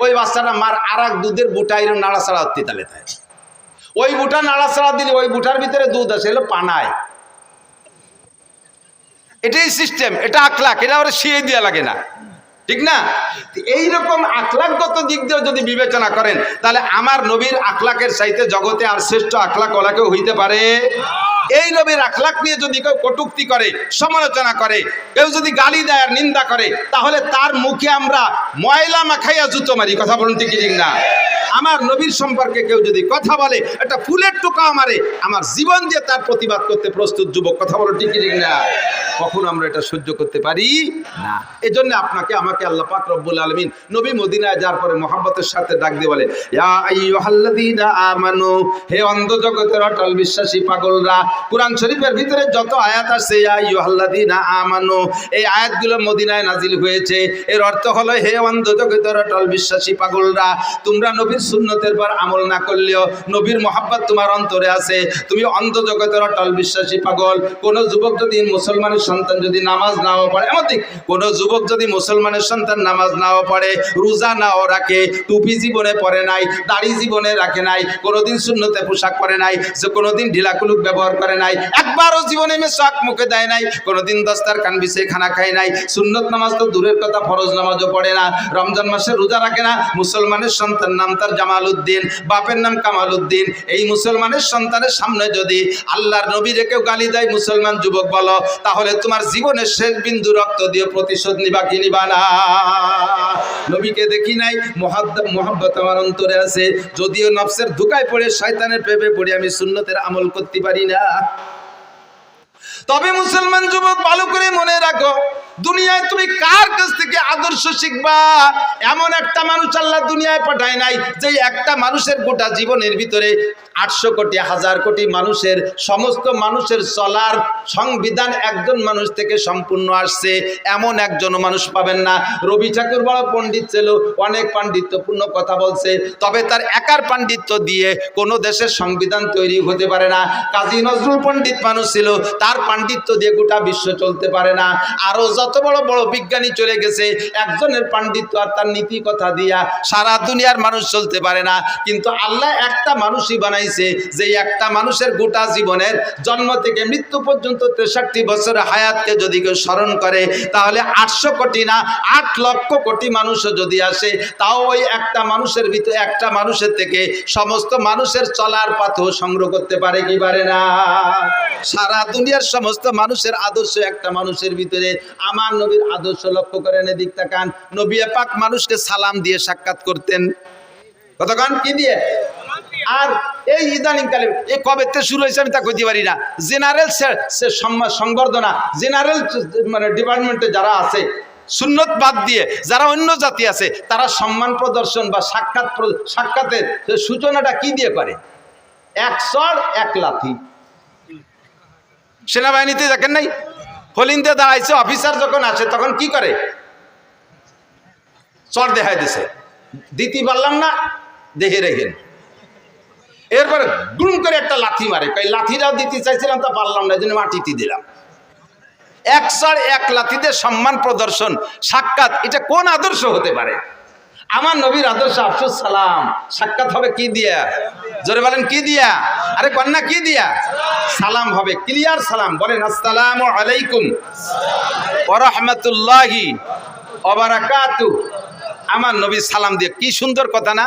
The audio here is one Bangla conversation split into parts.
ওই বাচ্চাটা মার আর এক দুধের বুটা এরকম নাড়াচাড়া হচ্ছে তালে তাই ওই বুটা নাড়াচাড়া দিলে ওই বুটার ভিতরে দুধ আছে এলো পানায়। এটাই সিস্টেম, এটা আখলাক, এটা ওরা শিয়ে দেওয়া লাগে না, ঠিক না? এইরকম আখলাকগত দিক দিয়েও যদি বিবেচনা করেন তাহলে আমার নবীর আখলাকের চাইতে জগতে আর শ্রেষ্ঠ আখলাক ওলা কেউ হইতে পারে? এই নবীর আখলাক নিয়ে যদি কেউ কটূক্তি করে, সমালোচনা করে, কেউ যদি গালি দেয় আর নিন্দা করে, তাহলে তার মুখে আমরা ময়লা মাখাইয়া জুতো মারি। কথা বলুন ঠিক না? আমার নবীর সম্পর্কে কেউ যদি কথা বলে, একটা ফুলের টোকা মারে, আমার জীবন দিয়ে তার প্রতিবাদ করতে প্রস্তুত যুবক। কথা বলুন ঠিক না? কখন আমরা এটা সহ্য করতে পারি না। এজন্য আপনাকে আমাকে আল্লাহ পাক রব্বুল আলামিন নবী মদিনায় যাওয়ার পরে মহব্বতের সাথে ডাক দিয়ে বলে, ইয়া আইয়ুহাল্লাযীনা আমানু, হে অন্ধ জগতের অটল বিশ্বাসী পাগলরা। কুরআন শরীফের ভিতরে যত আয়াত আছে ইয়া আইয়ুহাল্লাযীনা আমানু, এই আয়াতগুলো মদিনায় নাজিল হয়েছে। এর অর্থ হলো, হে অন্ধ জগতের অটল বিশ্বাসী পাগলরা, তোমরা নবীর সুন্নতের পর আমল না করলেও নবীর মহব্বত তোমার অন্তরে আছে। তুমি অন্ধ জগতের অটল বিশ্বাসী পাগল। কোন যুবক যদি মুসলমানের সন্তান যদি নামাজ নাও পড়ে, এমনকি কোন যুবক যদি মুসলমানের সন্তান নামাজ নাও পড়ে, রোজা নাও রাখে, টুপি জীবনে পরে নাই, দাড়ি জীবনে রাখে নাই, কোনোদিন সুন্নতে পোশাক পরে নাই, যে কোনোদিন ঢিলাকুলুক ব্যবহার করে নাই, একবারও জীবনে মেশাক মুখে দেয় নাই, কোনোদিন দস্তারখান বিছিয়ে খানা খায় নাই, সুন্নত নামাজ তো দূরের কথা ফরজ নামাজও পড়ে না, রমজান মাসে রোজা রাখে না, মুসলমানের সন্তান নাম তার জামাল উদ্দিন, বাপের নাম কামাল উদ্দিন, এই মুসলমানের সন্তানের সামনে যদি আল্লাহর নবীরে কেউ গালি দেয়, মুসলমান যুবক বলো, তাহলে তোমার জীবনের শেষ বিন্দু রক্ত দিয়ে প্রতিশোধ নিবা কি নিবা না? নবীকে দেখি নাই, মোহাব্বত আমার অন্তরে আছে, যদিও নফসের ধোঁকায় পড়ে শয়তানের প্রেমে পড়ে আমি সুন্নতের আমল করতে পারি না। তবে মুসলমান যুবক ভালো করে মনে রাখো, দুনিয়ায় তুমি কার কাছ থেকে আদর্শ শিখবা? এমন একটা মানুষ আল্লাহ দুনিয়ায় পাঠায় নাই যে একটা মানুষের গোটা জীবনের ভিতরে 800 কোটি 1000 কোটি মানুষের সমস্ত মানুষের চলার সংবিধান একজন মানুষ থেকে সম্পূর্ণ আসছে, এমন একজন মানুষ পাবেন না। রবি ঠাকুর বড় পণ্ডিত ছিল, অনেক পাণ্ডিত্যপূর্ণ কথা বলছে, তবে তার একার পাণ্ডিত্য দিয়ে কোনো দেশের সংবিধান তৈরি হতে পারে না। কাজী নজরুল পণ্ডিত মানুষ ছিল, তার পাণ্ডিত্য দিয়ে গোটা বিশ্ব চলতে পারে না। আরো যত বড় বড় বিজ্ঞানী চলে গেছে, একজনের পাণ্ডিত্য আর তার নীতি কথা দিয়া সারা দুনিয়ার মানুষ চলতে পারে না। কিন্তু আল্লাহ একটা মানুষই বানাইছে, যে একটা মানুষের গোটা জীবনের জন্ম থেকে মৃত্যু পর্যন্ত 63 বছর হায়াতকে যদি কেউ স্মরণ করে, তাহলে 800 কোটি না 8 লক্ষ কোটি মানুষও যদি আসে, তাও ওই একটা মানুষের ভিতরে, একটা মানুষের থেকে সমস্ত মানুষের চলার পথ সংগ্রহ করতে পারে কি পারে না? সারা দুনিয়ার সমস্ত মানুষের আদর্শ একটা মানুষের ভিতরে। আমার নবীর আদর্শ লক্ষ্য করেন, এদিক তাকান। নবী পাক মানুষকে সালাম দিয়ে সাক্ষাৎ করতেন। কতক্ষণ কি দিয়ে? আর এই ইদানিং কালে এ কবে থেকে শুরু হয়েছে আমি তা কইতে পারি না। জেনারেল সংবর্ধনা, জেনারেল মানে ডিপার্টমেন্টে যারা আছে, সুন্নত বাদ দিয়ে যারা অন্য জাতি আছে, তারা সম্মান প্রদর্শন বা সাক্ষাতের সূচনাটা কি দিয়ে করে? 1 চড় 1 লাথি। সেনাবাহিনীতে দেখেন নাই, হলিন্দে দাঁড়াইছে, অফিসার যখন আসে তখন কি করে? চড় দেখাই দিছে, দিতে পারলাম না, দেখে রেখেন। এরপরে গুম করে একটা লাথি মারে, কই লাথিটাও দিতে চাইছিলাম তা পারলাম না, এই জন্য মাটিতে দিলাম। 1 চড় 1 লাথিতে সম্মান প্রদর্শন, সাক্ষাৎ, এটা কোন আদর্শ হতে পারে? আমার নবীর আদর্শ আফসুস সালাম। সাক্ষাৎ হবে কি দিয়া? জোরে বলেন কি দিয়া? আরে কন্যা কি দিয়া? সালাম হবে, ক্লিয়ার সালাম। বলেন আসসালামু আলাইকুম ওয়া রাহমাতুল্লাহি ওয়া বারাকাতুহু। আমার নবী সালাম দিয়ে, কি সুন্দর কথা না?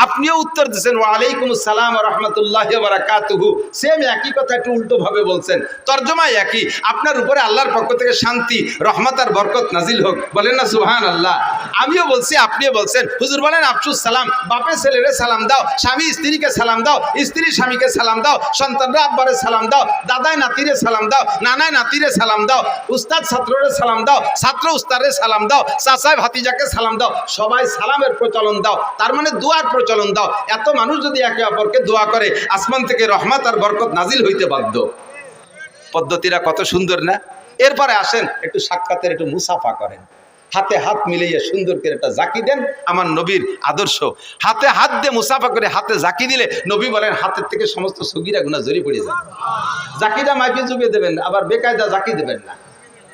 আপনিও উত্তর দিচ্ছেন ওয়া আলাইকুম আসসালাম ওয়া রাহমাতুল্লাহি ওয়া বারাকাতুহু। সেম একই কথা, একটু উল্টো ভাবে বলছেন, তরজমা একই। আপনার উপরে আল্লাহর পক্ষ থেকে শান্তি, রহমত আর বরকত নাজিল হোক। বলেন না সুবহানাল্লাহ? আমিও বলছি, আপনিও বলছেন। হুজুর বলেন আফসুস সালাম, বাপে ছেলেরে সালাম দাও, স্বামী স্ত্রীকে সালাম দাও, স্ত্রী স্বামীকে সালাম দাও, সন্তানরা আব্বারে সালাম দাও, দাদায় নাতিরে সালাম দাও, নানায় নাতিরে সালাম দাও, উস্তাদ ছাত্ররে সালাম দাও, ছাত্র উস্তাদরে সালাম দাও, চাচায় ভাতিজাকে সালাম দাও, সবাই সালামের প্রচলন দাও। তার মানে দোয়ার প্রচলন দাও। এত মানুষ যদি একে অপরকে দোয়া করে, আসমান থেকে রহমত আর বরকত নাজিল হইতে বাধ্য। পদ্ধতিটা কত সুন্দর না? এরপরে আসেন একটু সাক্ষাতের, একটু মুসাফা করেন, হাতে হাত মিলিয়ে সুন্দর করে একটা জাকি দেন। আমার নবীর আদর্শ, হাতে হাত দিয়ে মুসাফা করে হাতে জাকি দিলে নবী বলেন হাতের থেকে সমস্ত সগীরা গুনাহ ঝরে পড়ে যায়। জাকিটা মাইকে চুবিয়ে দেবেন, আবার বেকায়দা জাকি দেবেন না।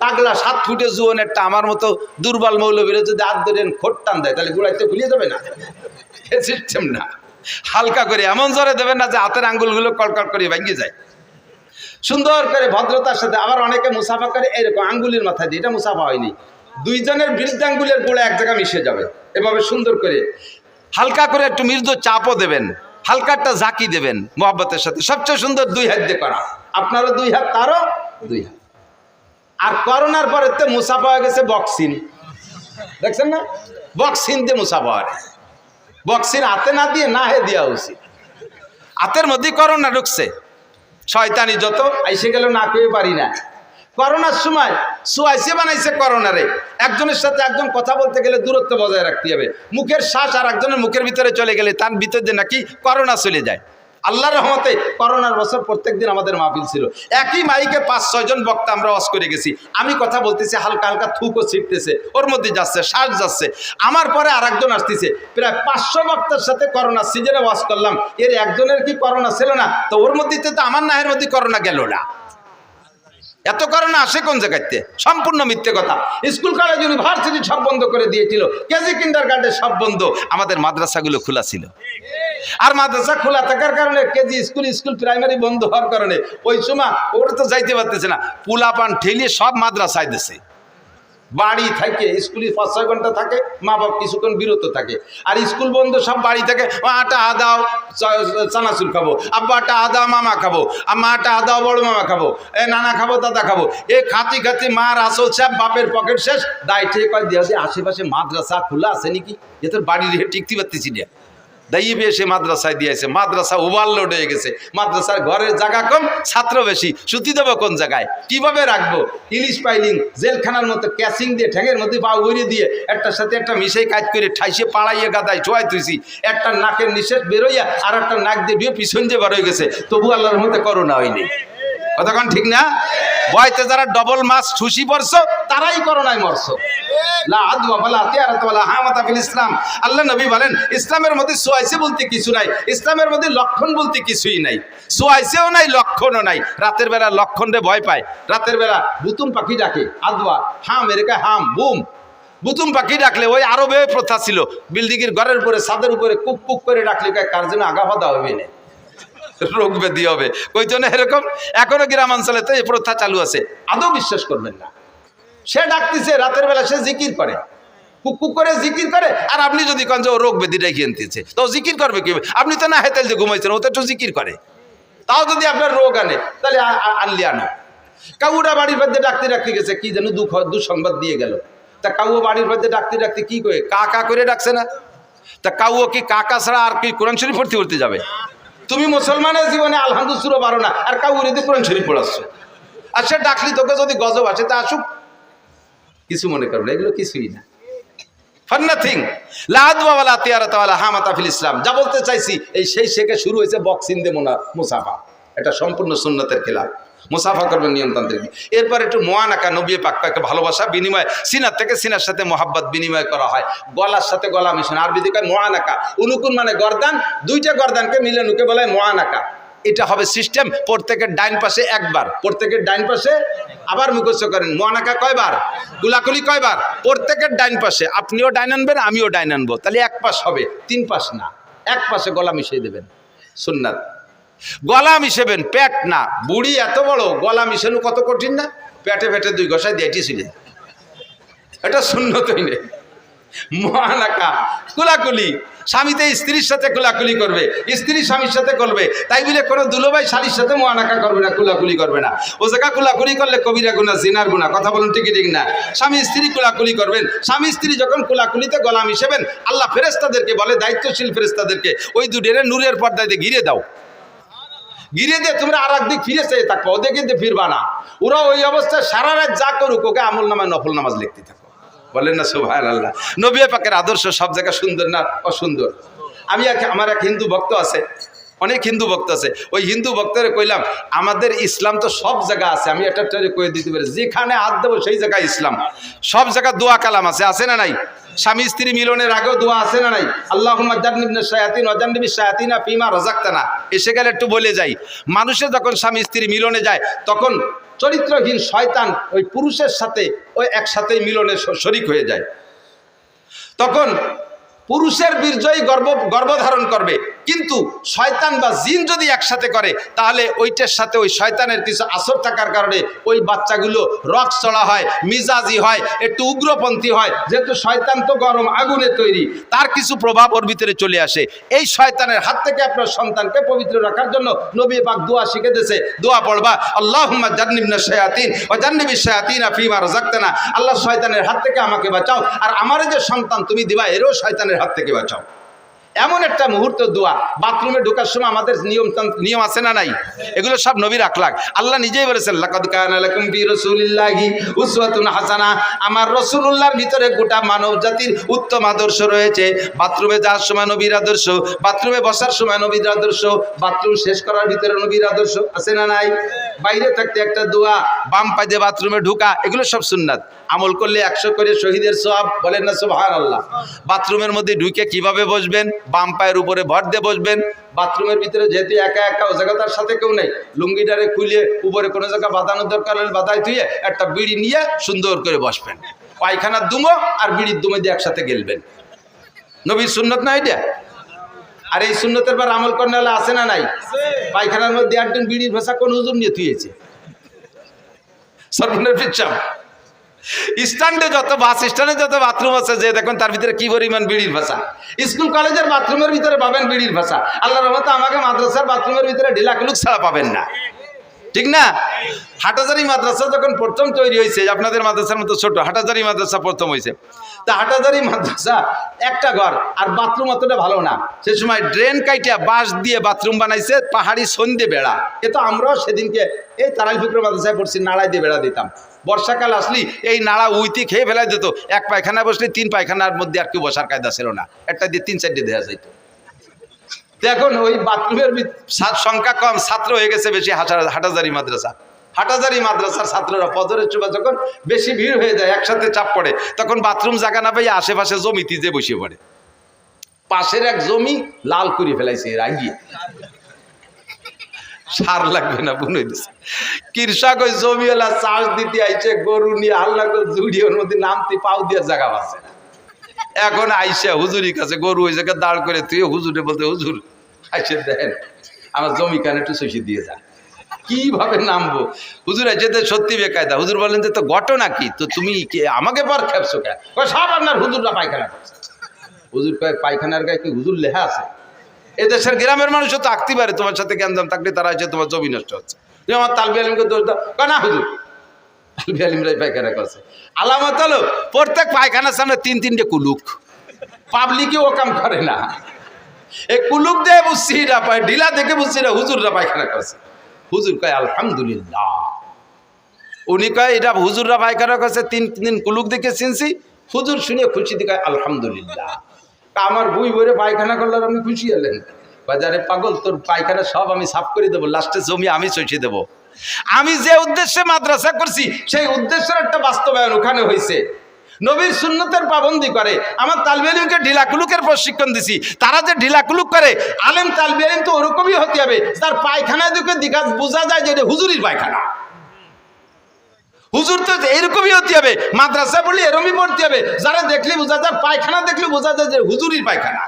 পাগলা 7 ফুটে জুয়ন একটা আমার মতো দুর্বল মৌলবীরা যদি হাত ধরে খোট টান দেয় তাহলে গোড়াইতে খুলিয়ে যাবে না। এ সিস্টেম না, হালকা করে এমন জোরে দেবেন না যে হাতের আঙ্গুলগুলো কড়কড় করে ভেঙে যায়। সুন্দর করে ভদ্রতার সাথে। আবার অনেকে মুসাফা করে এরকম আঙ্গুলির মাথায় দিয়ে, এটা মুসাফা হয়নি, দুইজনের বৃদ্ধাঙ্গুলের গোড়া এক জায়গায় মিশে যাবে। এভাবে সুন্দর করে হালকা করে একটু মৃদু চাপও দেবেন, হালকা একটা ঝাঁকি দেবেন মোহাব্বতের সাথে। সবচেয়ে সুন্দর 2 হাত দিয়ে করা, আপনারও 2 হাত, তারও 2 হাত। আর করোনার পরে তো মুসাফা হয়ে গেছে বক্সিং, দেখছেন না? বক্সিং দিয়ে মুসাফা হয়। বক্সিং হাতে না দিয়ে না হে দেওয়া উচিত। হাতের মধ্যে করোনা ঢুকছে, শয়তানি যত আইসে গেল না কয়ে পারি না। করোনার সময় সুয়াইসে বানাইছে করোনারে, একজনের সাথে একজন কথা বলতে গেলে দূরত্ব বজায় রাখতে হবে। মুখের শ্বাস আর একজনের মুখের ভিতরে চলে গেলে তার ভিতর দিয়ে নাকি করোনা চলে যায়। আল্লাহর রহমতে করোনার বছর প্রত্যেকদিন আমাদের মাহফিল ছিল, একই মাইকে 5-6 জন বক্তা আমরা ওয়াজ করে গেছি। আমি কথা বলতেছি, হালকা হালকা থুকও ছিটতেছে, ওর মধ্যে যাচ্ছে, শ্বাস যাচ্ছে। আমার পরে আর একজন আসতেছে, প্রায় 500 বক্তার সাথে করোনা সিজনে ওয়াজ করলাম, এর একজনের কি করোনা ছিল না? তো ওর মধ্যে তো আমার নাহের মধ্যে করোনা গেল না। এত করোনা আসে কোন জায়গাতে? সম্পূর্ণ মিথ্যে কথা। স্কুল কলেজ ইউনিভার্সিটি সব বন্ধ করে দিয়েছিল, কেজি কিন্ডারগার্টেন সব বন্ধ, আমাদের মাদ্রাসাগুলো খোলা ছিল। আর মাদ্রাসা খোলা থাকার কারণে কেজি স্কুল প্রাইমারি বন্ধ হওয়ার কারণে ওই সময় ওরা তো যাইতে পারতেছে না, পোলাপান ঠেলিয়ে সব মাদ্রাসায় দিছে। বাড়ি থেকে স্কুলে 5-6 ঘন্টা থাকে, মা বাপ কিছুক্ষণ বিরত থাকে। আর স্কুল বন্ধ, সব বাড়ি থেকে আটা আদাও চানাচুর খাবো, আব্বা আটা আদাও মামা খাবো, আম্মা আটা আদাও বড় মামা খাবো, এ নানা খাবো দাদা খাবো। এ খাতি খাতি মার আসল সাহেব, বাপের পকেট শেষ, দায় ঠিক কয় দিয়ে আশেপাশে মাদ্রাসা খোলা আছে নাকি, এ তোর বাড়ি রেখে টিকতে পারতেছি না। দাইয়ে এসে মাদ্রাসায় দিয়েছে, মাদ্রাসা ওভারলোড হয়ে গেছে, মাদ্রাসার ঘরের জায়গা কম, ছাত্র বেশি, সুতি দেবো কোন জায়গায়, কিভাবে রাখবো? ইলিশ পাইলিং জেলখানার মতো ক্যাসিং দিয়ে ঠ্যাঙের মধ্যে পা উড়িয়ে দিয়ে একটার সাথে একটা মিশাই কাজ করে ঠাইসে পাড়াইয়ে গাদায় ছোঁয়াই তুইছি, একটা নাকের নিঃশ্বাস বেরোইয়া আর একটা নাক দিয়ে বিয়ে পিছন দিয়ে বার হয়ে গেছে, তবু আল্লাহর মধ্যে করোনা হয়নি। কতক্ষণ ঠিক না? বয়তে যারা ডবল মাছ ঠুসি পড়ছো তারাই করোনায় মরছো। ইসলাম, আল্লাহ নবী বলেন ইসলামের মধ্যে সোয়াইসে বলতে কিছু নাই, ইসলামের মধ্যে লক্ষণ বলতে কিছুই নাই, সোয়াইসেও নাই লক্ষণও নাই। রাতের বেলা লক্ষণ রে ভয় পায়, রাতের বেলা বুতুম পাখি ডাকে, আদওয়া হাম এরকা হাম বুম, বুতুম পাখি ডাকলে ওই আরবে প্রথা ছিল, বিল্ডিং এর ঘরের উপরে ছাদের উপরে কুক কুক করে ডাকলে কার জন্য আগা ফাদা হবে না, রোগ ব্যাধি হবে, ওই জন্য এরকম এখনো গ্রামাঞ্চলে তো এই প্রথা চালু আছে। আদৌ বিশ্বাস করবেন না, সে ডাকতেছে রাতের বেলা, সে জিকির করে, কুক করে জিকির করে। আর আপনি যদি কন যে ও রোগ ব্যাধি ডেকে আনতেছে, তো জিকির করবে কি? আপনি তো না হেতেল যে ঘুমাইছেন, ও তো একটু জিকির করে। তাও যদি আপনার রোগ আনে তাহলে আনলি আনো। কাউরা বাড়ির মধ্যে ডাকতে ডাকতে গেছে, কি যেন দুঃসংবাদ দিয়ে গেল। তা কাউ বাড়ির মধ্যে ডাকতে ডাকতে কি করে কা করে ডাকছে না? তা কাউ কি কাকা ছাড়া আর কি কোরআন শরীফ পড়তে যাবে? তুমি মুসলমানের জীবনে আলহামদুলিল্লাহ সূরা পারো না, আর কাউরিতে কোরআন শরীফ পড়াচ্ছ। আর সে ডাকলি তোকে যদি গজব আসে তা আসুক, কিছু মনে করো না, এগুলো কিছুই না, ফর নাথিং। ইসলাম যা বলতে চাইছি, এই সেই শেখে শুরু হয়েছে বক্সিং দে মুসাফা, এটা সম্পূর্ণ সুন্নতের খেলাফ। মুসাফা করবেন নিয়মতান্ত্রিক। এরপর একটু মোয়ানাকা, নবী পাক পাকে ভালোবাসা বিনিময়, সিনার থেকে সিনার সাথে মোহাব্বত বিনিময় করা হয়, গলার সাথে গলা মিশন, আরবিতে কয় মোয়ানাকা। উনুকুন মানে গর্দান, 2টা গর্দানকে মিলে নুকে বলা হয় মোয়ানাকা। এটা হবে সিস্টেম, প্রত্যেকের ডাইন পাশে একবার, প্রত্যেকের ডাইন পাশে আবার মুখস্থ করেন। মোয়ানাকা কয়বার? কুলাকুলি কয়বার? প্রত্যেকের ডাইন পাশে, আপনিও ডাইন আনবেন আমিও ডাইন আনবো, তাহলে 1 পাশ হবে, 3 পাশ না, 1 পাশে গলা মিশিয়ে দেবেন, সুন্নাত। গলা মিশাবেন, পেট না। বুড়ি এত বড়, গলা মিশানো কত কঠিন না? পেটে পেটে 2 ঘষায় দিয়ে ছিল, এটা সুন্নতই নেই। মহানাকা কুলাকুলি, স্বামীতে স্ত্রীর সাথে কুলাকুলি করবে, স্ত্রী স্বামীর সাথে করবে, তাই বলে কোনো দুলোভাই শালীর সাথে মহানাকা করবে না, কুলাকুলি করবে না। ও জায়গা কুলাকুলি করলে কবিরা গুনাহ, জিনার গুনাহ। কথা বলুন ঠিক ঠিক না? স্বামী স্ত্রী কুলাকুলি করবেন, স্বামী স্ত্রী যখন কুলাকুলিতে গলা মিশাবেন, আল্লাহ ফেরেশতাদেরকে বলে, দায়িত্বশীল ফেরেশতাদেরকে, ওই দুটিরে নূরের পর্দায় দিয়ে ঘিরে দাও, ঘিরে দিয়ে তোমরা আর একদিক ফিরে চেয়ে থাকবো, ওদের কিন্তু ফিরবা না। ওরা ওই অবস্থায় সারা রাত যা করুক, ওকে আমল নামায় নফল নামাজ লিখতে থাকো, বলেন না সুবহানাল্লাহ। নবী পাকের আদর্শ সব জায়গায় সুন্দর না অসুন্দর? আমার এক হিন্দু ভক্ত আছে, অনেক হিন্দু ভক্ত আছে, ওই হিন্দু ভক্তরে কইলাম আমাদের ইসলাম তো সব জায়গা আছে, আমি একটা কয়ে দিতে পারি, যেখানে হাত দেবো সেই জায়গায় ইসলাম, সব জায়গায় দোয়া কালাম আছে, আছে না নাই? স্বামী স্ত্রী মিলনের আগেও দোয়া আছে না নাই? আল্লাহুম্মা জান্নিবনাশ শায়াতিন ওয়া জান্নিবিশ শায়াতিনা ফিমা রাযাকতানা। এসে গেলে একটু বলে যাই, মানুষের যখন স্বামী স্ত্রী মিলনে যায় তখন চরিত্রহীন শয়তান ওই পুরুষের সাথে ওই একসাথেই মিলনে শরীক হয়ে যায়। তখন পুরুষের বীর্যই গর্ভধারণ করবে, কিন্তু শয়তান বা জিন যদি একসাথে করে তাহলে ওইটার সাথে ওই শয়তানের কিছু আসর থাকার কারণে ওই বাচ্চাগুলো রক চড়া হয়, মিজাজি হয়, একটু উগ্রপন্থী হয়। যেহেতু শয়তান তো গরম আগুনে তৈরি, তার কিছু প্রভাব ওর ভিতরে চলে আসে। এই শয়তানের হাত থেকে আপনার সন্তানকে পবিত্র রাখার জন্য নবী পাক দোয়া শিখে দিয়েছে। দোয়া পড়বা, আল্লাহুম্মা জান্নিবনাশ শায়াতিন ওয়া জান্নিবিশ শায়াতিনা ফিমা রাযাকতানা। আল্লাহ শয়তানের হাত থেকে আমাকে বাঁচাও, আর আমার যে সন্তান তুমি দিবা এরও শয়তানের হাত থেকে বাঁচাও। এমন একটা মুহূর্ত দোয়া। বাথরুমে ঢোকার সময় আমাদের নিয়ম আছে না নাই? এগুলো সব নবীর আখলাক। আল্লাহ নিজেই বলেছেন, লাকাদ কানা লাকুম ফি রাসূলিল্লাহি উসওয়াতুন হাসানাহ। আমার রাসূলুল্লাহর ভিতরে গোটা মানব জাতির উত্তম আদর্শ রয়েছে। বাথরুমে যাওয়ার সময় নবীর আদর্শ, বাথরুমে বসার সময় নবীর আদর্শ, বাথরুম শেষ করার ভিতরে নবীর আদর্শ আছে না নাই? বাইরে থাকতে একটা দোয়া, বাম পায়ে দিয়ে বাথরুমে ঢোকা, এগুলো সব সুন্নাত। আমল করলে 100 করে শহীদের সওয়াব, বলেন না সুবহানাল্লাহ। বাথরুমের মধ্যে ঢুকে কিভাবে বসবেন? বাম পায়ের উপরে ভর দিয়ে বসবেন। বাথরুমের ভিতরে যেহেতু একা একা, ও জায়গাটার সাথে কেউ নেই, লুঙ্গিটারে খুলে উপরে কোনো জায়গা বাঁধানোর দরকার হলে বাঁধাই ধুয়ে একটা বিড়ি নিয়ে সুন্দর করে বসবেন। পায়খানার দুমো আর বিড়ির দুমো দিয়ে একসাথে গেলবেন। নবীর সুন্নত না এটা? আর এই সুন্নতের পর আমল করলে হলে আছে না নাই? পায়খানার মধ্যে একজন বিড়ির ভাষা কোন হুজুর নিয়ে থুয়েছে? সর্বনের পিচ্ছাম স্ট্যান্ডে যত বাস স্ট্যান্ডে যত বাথরুম আছে, যে দেখুন তার ভিতরে কি পরিমাণ বিড়ির ভাষা। স্কুল কলেজের বাথরুমের ভিতরে পাবেন বিড়ির ভাষা। আল্লাহর রহমতে আমাকে মাদ্রাসার বাথরুমের ভিতরে ঢিলাকুলুক ছাড়া পাবেন না, ঠিক না? হাটাজারি মাদ্রাসা যখন প্রথম তৈরি হয়েছে, আপনাদের মাদ্রাসার মতো ছোট হাটাজারি মাদ্রাসা প্রথম হয়েছে, তা হাটাজারি মাদ্রাসা একটা ঘর, আর বাথরুম অতটা ভালো না। সে সময় ড্রেন কাইটা বাঁশ দিয়ে বাথরুম বানাইছে, পাহাড়ি সন্ধে বেড়া। এ তো আমরাও সেদিনকে এই তারাই ফিক্র মাদ্রাসায় পড়ছি, নাড়াই দিয়ে বেড়া দিতাম। বর্ষাকাল আসলি এই নাড়া উইতি খেয়ে ফেলাই দিত। এক পায়খানায় বসলে 3 পায়খানার মধ্যে আর কেউ বসার কায়দা ছিল না, একটা দিয়ে 3-4 দেওয়া যাইত। এখন ওই বাথরুমের সংখ্যা কম, ছাত্র হয়ে গেছে বেশি। হাটাজারি মাদ্রাসা, হাটাজারি মাদ্রাসার ছাত্ররা ফজরের সময় যখন বেশি ভিড় হয়ে যায়, একসাথে চাপ পড়ে, তখন বাথরুম জায়গা না পাই আশেপাশে জমিতে যে বসে পড়ে। পাশের এক জমি লাল করে ফেলাইছে রাগিয়ে, সার লাগবে না বুনে দিছে। কৃষক ওই জমিওয়ালা চাষ দিতে আইছে, গরু নিয়ে আল্লাহ জুড়ি, ওর মধ্যে নামতে পাও দিয়ে জায়গা পাচ্ছে না। এখন আইসা হুজুরির কাছে গরু ওই জায়গায় দাঁড় করে তুই হুজুরে বলতে, হুজুর আইসে দেন আমার জমি কানে একটু শশী দিয়ে যা। কিভাবে নামবো? হুজুর আইসে সত্যি বেকায়দা। হুজুর বলেন যে তো ঘটনা কি, তো তুমি আমাকে পর খেপছো কে? সব আপনার হুজুররা পায়খানা করছে। হুজুর কয়েক পায়খানার গায়ে কি হুজুর লেখা আছে? এদেশের গ্রামের মানুষও তো আঁকতে পারে, তোমার সাথে জ্ঞানদাম থাকলে তারা হচ্ছে তোমার জমি নষ্ট হচ্ছে। তুমি আমার তালবি আলিমকে দোষ দাও, না হুজুর তালবি আলিমরাই পায়খানা করছে। আলামত হলো প্রত্যেক পায়খানার সামনে 3-3টে কুলুক। পাবলিকে ও কাম করে না, এই কুলুক দিয়ে বুঝছি না, পায় ঢিলা দেখে বুঝছি না হুজুররা পায়খানা করছে। হুজুর কয় আলহামদুলিল্লাহ। উনি কয় এটা হুজুররা পায়খানা করছে, 3 কুলুক দেখে চিনছি। হুজুর শুনে খুশি দিকে আলহামদুলিল্লাহ। আমার বই বইরে পায়খানা করলে আপনি খুশি হলেন? বাজারে পাগল, তোর পায়খানা সব আমি সাফ করে দেবো, লাস্টে জমি আমি চষে দেবো। আমি যে উদ্দেশ্যে মাদ্রাসা করছি সেই উদ্দেশ্যের একটা বাস্তবায়ন ওখানে হয়েছে। নবীর সুন্নতের পাবন্দি করে। আমার তালবি আলিমকে ঢিলাকুলুকের প্রশিক্ষণ দিছি, তারা যে ঢিলাকুলুক করে, আলেম তালবি আলিম তো ওরকমই হতে হবে, তার পায়খানায় দুকে দিঘা বোঝা যায় যে এটা হুজুরির পায়খানা। হুজুর তো এইরকমই হতে হবে, মাদ্রাসা বললে এরকমই পড়তে হবে, যারা দেখলে বোঝা যায়, পায়খানা দেখলে বোঝা যায় যে হুজুরির পায়খানা।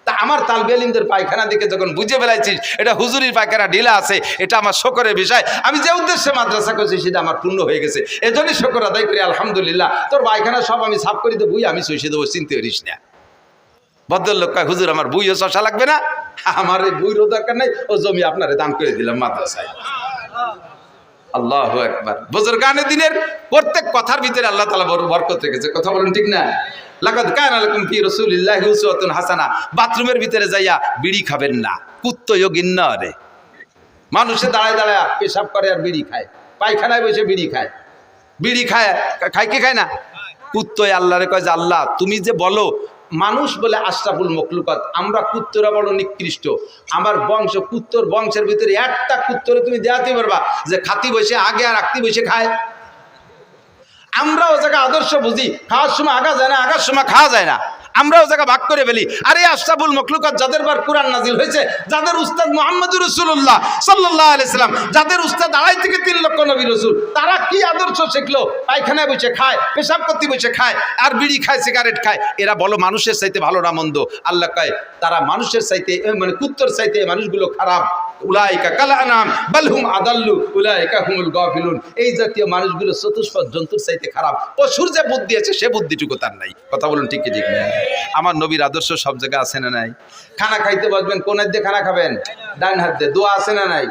তা আমার তালবি আলিমদের পায়খানা দিকে যখন বুঝে ফেলাইছিস এটা হুজুরির পায়খানা ঢিলা আছে, এটা আমার শকরের বিষয়। আমি যে উদ্দেশ্যে মাদ্রাসা করছি সেটা আমার পূর্ণ হয়ে গেছে, এজন্যই শকর আদায় করি আলহামদুলিল্লাহ। তোর পায়খানা সব আমি সাফ করে দেবো, আমি চষে দেবো, চিনতে পারিস না। ভদ্রলোক কয় হুজুর আমার বইও চষা লাগবে না, আমার এই বইরও দরকার নাই, ও জমি আপনারে দান করে দিলাম মাদ্রাসায়। আল্লাহু আকবার। বুজুরগানে দিনের প্রত্যেক কথার ভিতরে আল্লাহ তাআলা বড় বরকত রেখেছে, কথা বলেন ঠিক না? লাকাদ কানা লাকুম ফি রাসূলিল্লাহি উসওয়াতুন হাসানাহ। বাথরুমের ভিতরে যাইয়া বিড়ি খাবেন না, কুত্তয়ও গিন্না রে। মানুষে দাঁড়ায় দাঁড়ায় পেশাব করে আর বিড়ি খায়, পায়খানায় বসে বিড়ি খায়। বিড়ি খায়, খায় কি খায় না? কুত্তয় আল্লাহরে কয় যে আল্লাহ তুমি যে বলো মানুষ বলে আশরাফুল মখলুকাত, আমরা কুত্তরা বড় নিকৃষ্ট, আমার বংশ কুত্তর বংশের ভিতরে একটা কুত্তরে তুমি দেখাতে পারবা যে খাতি বসে আগে আর রাখতি বসে খায়? আমরা ও জায়গা আদর্শ বুঝি, খাওয়ার সময় আগা যায় না, আগার সময় খাওয়া যায় না, আমরা ও জায়গা ভাগ করে ফেলি। আরে আশরাফুল মখলুকাত যাদের বার কোরআন নাজিল হয়েছে, যাদের উস্তাদ মুহাম্মদুর রাসূলুল্লাহ সাল্লাল্লাহু আলাইহি সাল্লাম, যাদের উস্তাদ 2.5 থেকে 3 লক্ষ নবী রাসূল, তারা কি আদর্শ শিখলো? পায়খানায় বসে খায়, পেশাব করতে বসে খায়, আর বিড়ি খায়, সিগারেট খায়। এরা বলো মানুষের চাইতে ভালো না মন্দ? আল্লাহ কয় তারা মানুষের চাইতে, মানে কুত্তর চাইতে মানুষগুলো খারাপ। উলাইকা কাল আনাম বাল হুম আদাল্লু উলাইকা হুমুল গাফিলুন। এই জাতীয় মানুষগুলো চতুষ্পদ জন্তুর চাইতে খারাপ। পশুর যে বুদ্ধি আছে সে বুদ্ধিটুকু তার নাই। কথা বলুন ঠিক কি ঠিক না? আমার নবীর আদর্শ সব জায়গায় আছে না নাই? খানা খাইতে বসবেন, কোন হাত দিয়ে খানা খাবেন? ডান হাত দিয়ে। দোয়া আছে না নাই?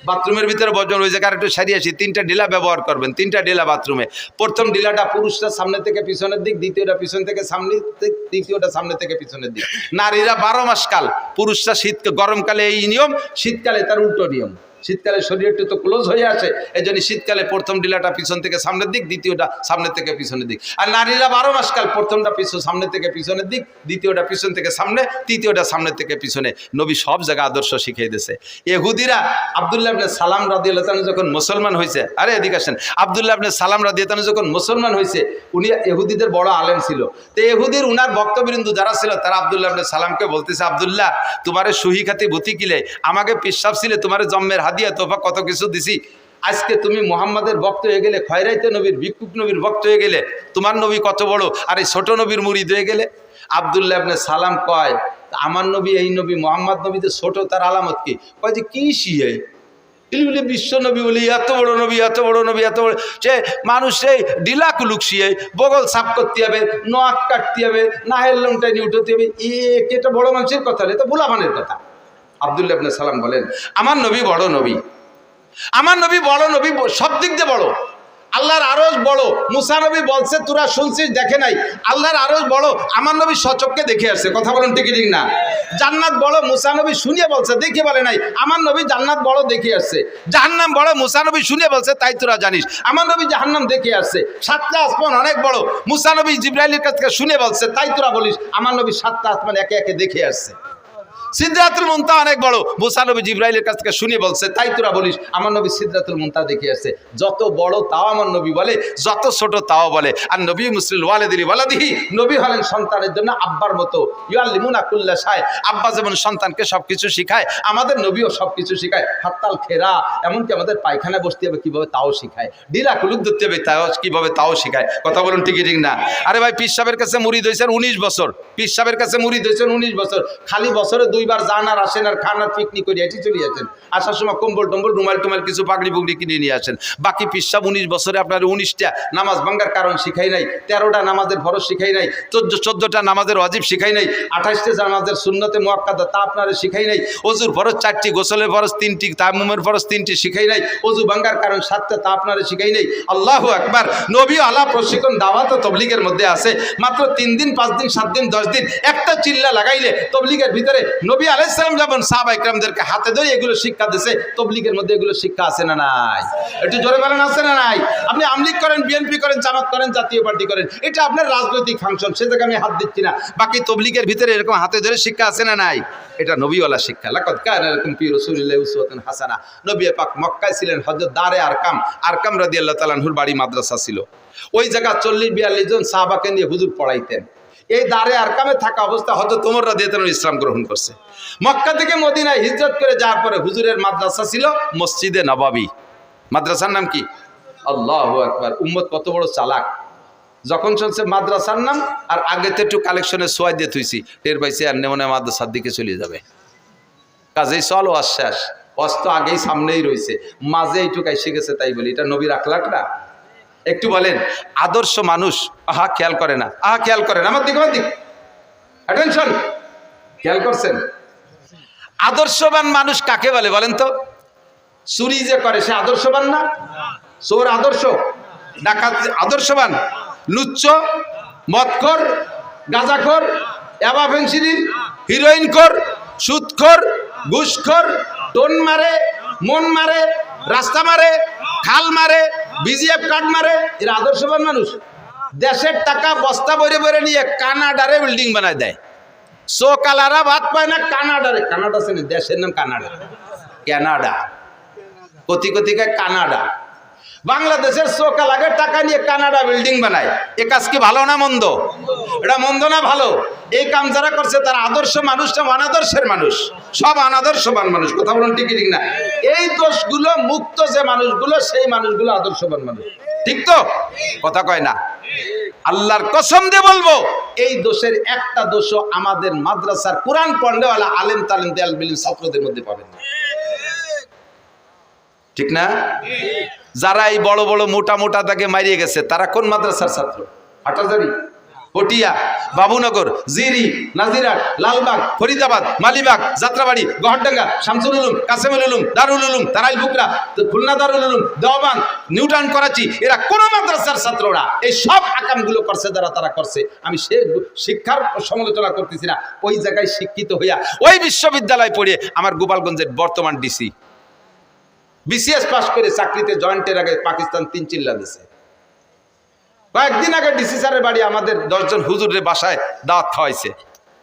বাথরুমের ভিতরে বসবেন, ওই জায়গায় একটু সারিয়ে আসি, 3টা ডিলা ব্যবহার করবেন, 3টা ডিলা বাথরুমে। প্রথম ডিলাটা পুরুষরা সামনে থেকে পিছনের দিক, দ্বিতীয়টা পিছন থেকে সামনে দিক, তৃতীয়টা সামনে থেকে পিছনের দিক। নারীরা 12 মাস কাল, পুরুষরা গরমকালে এই নিয়ম, শীতকালে তার উল্টো নিয়ম। শীতকালে শরীর একটু তো ক্লোজ হয়ে আসে, এই জন্য শীতকালে প্রথম ডিলাটা পিছন থেকে সামনের দিক, দ্বিতীয়টা সামনে থেকে পিছনের দিক। আর নারীরা 12 মাস কাল, প্রথমটা সামনে থেকে পিছনের দিক, দ্বিতীয়টা পিছন থেকে সামনে, তৃতীয়টা সামনে থেকে পিছনে। নবী সব জায়গায় আদর্শ শিখিয়ে দিয়েছে। ইহুদিরা আব্দুল্লাহ ইবনে সালাম রাদিয়াল্লাহু তাআলা যখন মুসলমান হয়েছে, আরে এদিকে আসেন, আব্দুল্লাহ ইবনে সালাম রাদিয়াল্লাহু তাআলা যখন মুসলমান হয়েছে, উনি ইহুদিদের বড় আলেম ছিল। তো ইহুদির উনার ভক্তবৃন্দ যারা ছিল, তারা আব্দুল্লাহ ইবনে সালামকে বলতেছে, আব্দুল্লাহ তোমারে সহি খাতি ভূতি কিলে, আমাকে পিসাব ছিলে, তোমারে জন্মের হাদিয়া তোফা কত কিছু দিছি, আজকে তুমি মুহাম্মাদের ভক্ত হয়ে গেলে, খয়রাইতে নবীর, ভিক্ষুক নবীর ভক্ত হয়ে গেলে, তোমার নবী কত বড়, আর এই ছোট নবীর মুরিদ হয়ে গেলে। আব্দুল্লাহ ইবনে সালাম কয়, আমার নবী, এই নবী মুহাম্মদ নবী যে ছোট, তার আলামত কি? কয় যে কি শিয়ে বলে বিশ্ব নবী বলি, এত বড় নবী, এত বড় নবী, এত বড়, সে মানুষ সেই ডিলা কুলুক শিয়ে বগল সাফ করতে হবে, নখ কাটতে হবে, নাহের লংটাই নিয়ে উঠতে হবে। এটা বড় মানুষের কথা, এটা বুলাবানের কথা। আব্দুল্লাহ ইবনে সালাম বলেন, আমার নবী বড় নবী, আমার নবী বড় নবী, সব দিক দিয়ে বড়। আল্লাহর আরশ বড়। মুসা নবী বলছে, তোরা শুনছিস, দেখে নাই। আল্লাহর আরশ বড়, আমার নবী সচক্ষে দেখে আসছে। কথা বলুন ঠিক ঠিক না? জান্নাত বড়, মুসা নবী শুনিয়ে বলছে, দেখে বলে নাই। আমার নবী জান্নাত বড়, দেখে আসছে। জাহান্নাম বড়, মুসা নবী শুনিয়ে বলছে, তাই তোরা জানিস। আমার নবী জাহান্নাম দেখে আসছে। 7টা আসমান অনেক বড়, মুসা নবী জিবরাইলের কাছ থেকে শুনে বলছে, তাই তোরা বলিস। আমার নবী 7টা আসমান একে একে দেখে আসছে। সিদরাতুল মুনতাহা অনেক বড়, মুসা নবী জিবরাইলের কাছ থেকে শুনে বলছে, তাই তোরা বলিস। আমার নবী সিদরাতুল মুনতাহা দেখে আসছে। যত বড় তাও আমার নবী বলে, যত ছোট তাও বলে। আর নবী মুসলিল ওয়ালিদিহি ওয়ালাদিহি, নবী হলেন সন্তানের জন্য আব্বার মতো। ইউআল্লিমুনা কুল্লা শাই, আব্বা যেমন সন্তানকে সবকিছু শিখায়, আমাদের নবীও সবকিছু শিখায়। হাত্তাল খেরা, এমনকি আমাদের পায়খানা বসতে হবে কিভাবে তাও শিখায়, ডিলা কুলুক ধরতে হবে তাও কিভাবে তাও শিখায়। কথা বলুন ঠিক ঠিক না? আরে ভাই, পীর সাহেবের কাছে মুরিদ হয়েছেন 19 বছর, পীর সাহেবের কাছে মুরিদ হয়েছেন 19 বছর, খালি বছরে 2বার যান আর আসেন, আর খান আর পিকনিক করে এটি চলে আসেন। আসার সময় কম্বল টম্বল, রুমাল টুমাল, কিছু পাগড়ি পুগড়ি কিনে নিয়ে আসেন। বাকি পীর সাহেব 19 বছরে আপনার 19টা নামাজ ভাঙ্গার কারণ শিখাই নাই, 13টা নামাজের ফরজ শিখাই নাই, 14টা নামাজের ওয়াজিব শিখাই নাই, 28টা নামাজের সুন্নতে মুআক্কাদা তা আপনারা শিখাই নাই, অজুর ফরজ 4টি, গোসলের ফরজ 3টি, তায়াম্মুমের ফরজ 3টি শিখাই নাই, অজু ভাঙ্গার কারণ 7টা তা আপনারা শিখাই নাই। আল্লাহু আকবার। নবী আলা প্রশিক্ষণ দাওয়াত ও তবলিগের মধ্যে আছে। মাত্র 3 দিন, 5 দিন, 7 দিন, 10 দিন একটা চিল্লা লাগাইলে তবলিগের ভিতরে নবী আলাইহিস সালাম যেমন সাহাবা ইকরামদেরকে হাতে ধরে এগুলো শিক্ষা দিয়েছে, তবলিগের মধ্যে এগুলো শিক্ষা আছে না নাই? একটু জোরে বলেন, আছে না নাই? আপনি আমলিগ করেন, বিএনপি করেন, জামাত করেন, জাতীয় পার্টি করেন, এটা আপনার রাজনৈতিক ফাংশন, সে জায়গায় আমি হাত দিচ্ছি না। বাকি তবলিগের ভিতরে এরকম হাতে ধরে শিক্ষা আছে না নাই? এটা নবীওয়ালা শিক্ষা। লাকাদ কানা লাকুম ফি রাসূলিল্লাহি উসওয়াতুন হাসানাহ। নবী পাক মক্কায় ছিলেন, হযরত দারে আরকাম রাদিয়াল্লাহু তাআলা আনহুর বাড়ি মাদ্রাসা ছিল। ওই জায়গা 40-42 জন সাহাবাকে নিয়ে হুজুর পড়াইতেন। এই দারে আরকামে থাকা অবস্থা হযরত ওমর রাদিয়াল্লাহু তাআলা ইসলাম গ্রহণ করছে। মক্কা থেকে মদিনায় হিজরত করে যাওয়ার পরে হুজুরের মাদ্রাসা ছিল মসজিদে নববী। মাদ্রাসার নাম কি? আল্লাহু আকবার। উম্মত কত বড় চালাক! যখন শুনছে মাদ্রাসার নাম, আর আগেতে একটু কালেকশনে সোয়াই দিয়ে থুইছি, টের পাইছে আর নেমনে মাদ্রাসার দিকে চলে যাবে। কাজেই চলো আশ্বাস, অস্ত আগেই সামনেই রয়েছে, মাঝে এইটুকু এসে গেছে, তাই বলি এটা নবীর আখলাক না? একটু বলেন, আদর্শ মানুষ আহা খেয়াল করে না, আহা খেয়াল করেন, আমার দিক, আমার দিক, অ্যাটেনশন, খেয়াল করছেন? আদর্শবান মানুষ কাকে বলে বলেন তো? চুরি যে করে সে আদর্শবান না? চোর আদর্শ, ডাকাত আদর্শবান, লুচ্চ, মদখোর, গাঁজাখোর, ইয়াবা ফেন্সিডিল, হিরোইনখোর, সুদখোর, ঘুষখোর, টোন মারে, মন মারে, রাস্তা মারে, খাল মারে, বিজিএফ কার্ড মারে, এরা আদর্শবান মানুষ? দেশের টাকা বস্তা ভরে ভরে নিয়ে কানাডারে বিল্ডিং বানায় দেয়। সোকালারা ভাত পায় না কানাডারে, কানাডা আছে না, দেশের নাম Canada, Canada, crore crore Canada. বাংলাদেশের চোখা লাগে টাকা নিয়ে কানাডা বিল্ডিং বানায়। এ কাজ কি ভালো না মন্দ? এটা মন্দ না ভালো? এই কাম যারা করছে তারা আদর্শ মানুষ না অনাদর্শের মানুষ? সব অনাদর্শবান মানুষ। কথা বলুন ঠিক ঠিক না? এই দোষগুলো মুক্ত যে মানুষগুলো, সেই মানুষগুলো আদর্শবান মানুষ। ঠিক তো? কথা কয় না? আল্লাহর কসম দিয়ে বলবো, এই দোষের একটা দোষও আমাদের মাদ্রাসার কোরআন পড়নেওয়ালা আলেম তালেম দেয়াল বিলিম ছাত্রদের মধ্যে পাবেন না। ঠিক না? যারা এই বড় বড় মোটা মোটা তাকে মারিয়ে গেছে তারা কোন মাদ্রাসার ছাত্র? হাটাজারি, পটিয়া, বাবুনগর, জিরি, নাজিরাট, লালবাগ, ফরিদাবাদ, মালিবাগ, যাত্রাবাড়ি, গহরডাঙ্গা, শামসুল উলুম, কাসেমুল উলুম, দারুল উলুম, তারাইল বুকরা, খুলনা দারুল উলুম, দেওবান, নিউটাউন, করাচি, এরা কোন মাদ্রাসার ছাত্ররা এই সব আকামগুলো করছে যারা তারা করছে। আমি সে শিক্ষার সমালোচনা করতেছি না, ওই জায়গায় শিক্ষিত হইয়া ওই বিশ্ববিদ্যালয় পড়ে আমার গোপালগঞ্জের বর্তমান ডিসি বিসিএস পাস করে চাকরিতে জয়েন্টের আগে পাকিস্তান 3 চিল্লা দিছে। কয়েকদিন আগে ডিসি স্যারের বাড়ি আমাদের 10 জন হুজুরের বাসায় দাওয়াত খাওয়াইছে,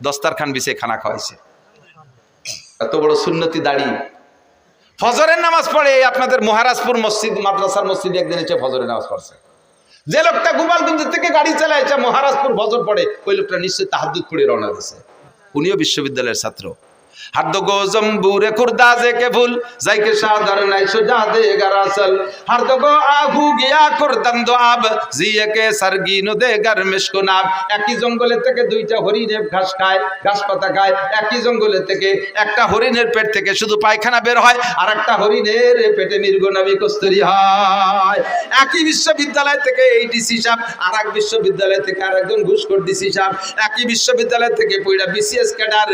দস্তারখান বিছে খানা খাওয়াইছে। এত বড় সুন্নতি দাড়ি। ফজরের নামাজ পড়ে আপনাদের মহারাজপুর মসজিদ মাদ্রাসার মসজিদে একদিন এসে ফজরের নামাজ পড়ছে। যে লোকটা গোপালগঞ্জ থেকে গাড়ি চালাইছে মহারাজপুর ফজর পড়ে, ওই লোকটা নিশ্চয়ই তাহাজ্জুদ পড়ে রওনা দিয়েছে। উনিও বিশ্ববিদ্যালয়ের ছাত্র। হাদ্দ গো জম্বুরে খুরদাজে কে ফুল যাইকে সাদার নাই সোজা দে গারাসল হার্দ গো আগু গিয়া করদন্দ আব জিয়ে কে সারগিন দে গারমেশ কো নাব। একই জঙ্গলে থেকে দুইটা হরিণ ঘাস খায়, ঘাস পাতা খায়। একই জঙ্গলে থেকে একটা হরিণের পেট থেকে শুধু পায়খানা বের হয়, আর একটা হরিণের পেটে মৃগনাভি কস্তুরী হয়। একই বিশ্ববিদ্যালয় থেকে এই ডিসি সাহেব, আর এক বিশ্ববিদ্যালয় থেকে আর একজন ঘুষখোর ডিসি সাহেব, একই বিশ্ববিদ্যালয় থেকে পড়া BCS cadre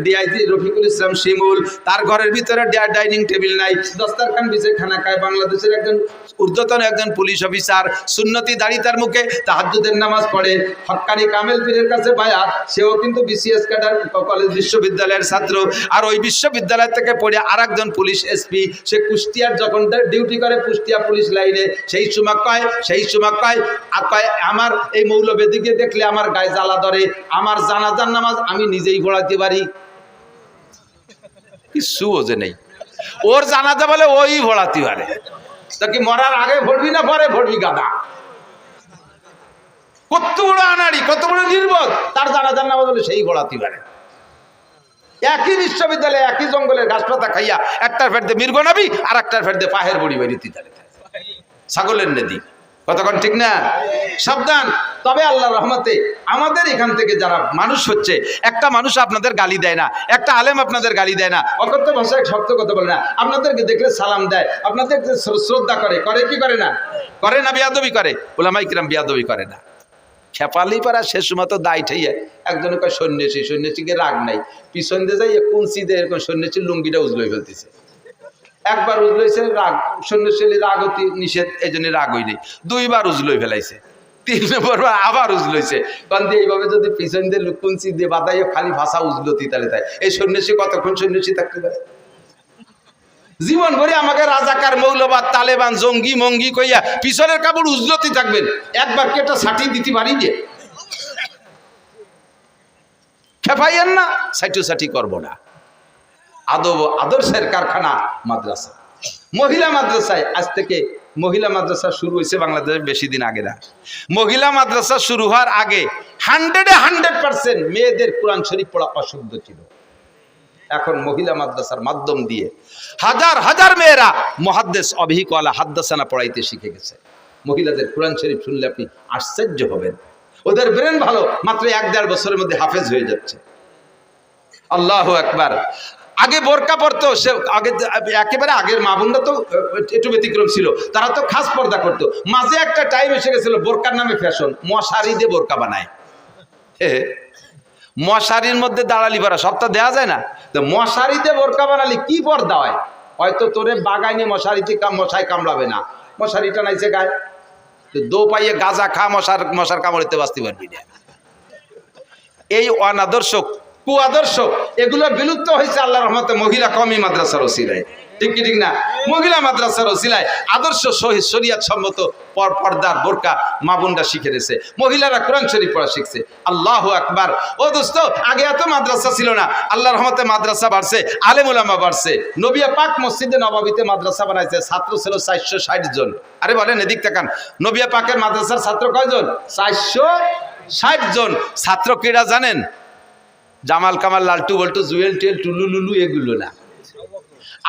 DIG Rafiqul Islam শিমুল, তার ঘরের ভিতরে ডাইনিং টেবিল নাই, দস্তারখান বিছে খানা খায়। বাংলাদেশের একজন ঊর্ধ্বতন একজন পুলিশ অফিসার, সুন্নতি দাড়ি তার মুখে, তাহাজ্জুদের নামাজ পড়ে, হক্কানি কামেল পীরের কাছে বায়াত, সেও কিন্তু বিসিএস ক্যাডার কলেজ বিশ্ববিদ্যালয়ের ছাত্র। আর ওই বিশ্ববিদ্যালয় থেকে পড়ে আর একজন পুলিশ এসপি, সে কুষ্টিয়ার যখন ডিউটি করে কুষ্টিয়া পুলিশ লাইনে, সেই সময় কয় আমার এই মৌলবেদিকে দেখলে আমার গায়ে জ্বালা ধরে, আমার জানাজার নামাজ আমি নিজেই পড়াতে পারি। কিছু ওজে নেই ওর, জানাজা বলে ওই ভোড়াতে পারে। তা কি মরার আগে ভরবি না পরে ভরবি? গাদা কত বড় আনাড়ি, কত বড় নির্বোধ, তার জানাজার নামাজ বলে সেই ভোড়াতে পারে। একই বিশ্ববিদ্যালয়ে একই জঙ্গলের গাছপাতা খাইয়া একটার ফের দিয়ে মৃগনাভি আর একটার ফের দিয়ে পাহের বড়ি বাড়িতে ছাগলের নেদি। কতক্ষণ ঠিক না? সাবধান। তবে আল্লাহর রহমতে আমাদের এখান থেকে যারা মানুষ হচ্ছে, একটা মানুষ আপনাদের গালি দেয় না, একটা আলেম আপনাদের গালি দেয় না, অকথ্য ভাষায় শক্ত কথা বলে না, আপনাদেরকে দেখলে সালাম দেয়, আপনাদেরকে শ্রদ্ধা করে কি করে না? করে না বিয়াদবি করে? উলামায়ে কিরাম বিয়াদবি করে না। খেপালি পারা শেষ মতো দায় ঠাইয়া একজনের কয় সন্ন্যাসীকে রাগ নাই, পিছন দিয়ে যাই কুঞ্চি দিয়ে এরকম সন্ন্যাসীর লুঙ্গিটা উজলই ফেলতেছে। একবার উজলাইছে, রাগ সন্ন্যাসী রাগ অতি নিষেধ, এই জন্য রাগ হই নেই। 2 বার উজলই ফেলাইছে, 3 নম্বর বার আবার উজলইছে। কারণ এইভাবে যদি পিছন দিয়ে লুকুঞ্চি দিয়ে বাদাইয়ে খালি ভাষা উজলতি তাহলে তাই এই সন্ন্যাসী কতক্ষণ সন্ন্যাসী থাকতে পারে? জীবন ভরে আমাকে রাজাকার, মৌলবাদ, তালেবান, জঙ্গি মঙ্গি কইয়া পিছনের কাপড় উজলতি থাকবেন, একবার কি একটা ছাটি দিতে পারি যে? খেপাইয়েন না, সাইটি করবো না। আদর্শের কারখানা মাদ্রাসা। মহিলা মাদ্রাসায় আজ থেকে মহিলা মাদ্রাসা শুরু হয়েছে বাংলাদেশে বেশি দিন আগে না। মহিলা মাদ্রাসা শুরু হওয়ার আগে 100% মেয়েদের কোরআন শরীফ পড়া অশুদ্ধ ছিল। এখন মহিলা মাদ্রাসার মাধ্যম দিয়ে হাজার হাজার মেয়েরা মুহাদ্দিস অভিহিকওয়ালা হাদ্দাসানা পড়াইতে শিখে গেছে। মহিলাদের কোরআন শরীফ শুনলে আপনি আশ্চর্য হবেন, ওদের ব্রেন ভালো, মাত্র 1-1.5 বছরের মধ্যে হাফেজ হয়ে যাচ্ছে। আল্লাহু আকবার। আগে বোরকা পরতো, সে আগে একেবারে আগের মা বোনরা তো একটু ব্যতিক্রম ছিল, তারা তো খাস পর্দা করতো। মাঝে একটা টাইম এসে গেছিল বোরকার নামে ফ্যাশন, মশারি দিয়ে বোরকা বানায়। মশারির মধ্যে দাঁড়ালি পারা সবটা দেওয়া যায় না, তো মশারিতে বোরকা বানালি কি পর্দা হয়? হয়তো তোরে বাগাইনি মশারিতে মশাই কামড়াবে না, মশারিটা নাইছে গায়ে, দো পাইয়ে গাঁজা খা, মশার কামড়িতে বাঁচতে পারবি না। এই অনাদর্শ কুআদর্শ এগুলো বিলুপ্ত হয়েছে আল্লাহর রহমতে মহিলা কওমি মাদ্রাসার ওসিলায়। ঠিক কি ঠিক না? মহিলা মাদ্রাসার ওসিলায় আদর্শ শরীয়ত সম্মত পর্দার বোরকা মা বোনরা শিখে নিয়েছে, মহিলারা কোরআন শরীফ পড়া শিখছে। আল্লাহু আকবার। ও দোস্ত, আগে এত মাদ্রাসা ছিল না, আল্লাহর রহমতে মাদ্রাসা বাড়ছে, আলেম ওলামা বাড়ছে। নবী পাক মসজিদে নববীতে মাদ্রাসা বানাইছে, ছাত্র ছিল 460 জন। আরে বলেন, এদিক তাকান, নবী পাকের মাদ্রাসার ছাত্র কয়জন? 460 জন। ছাত্র কেডা জানেন? জামাল কামাল, লালটু বল্টু, জুয়েল টেল, টুলু লুলু এগুলো না।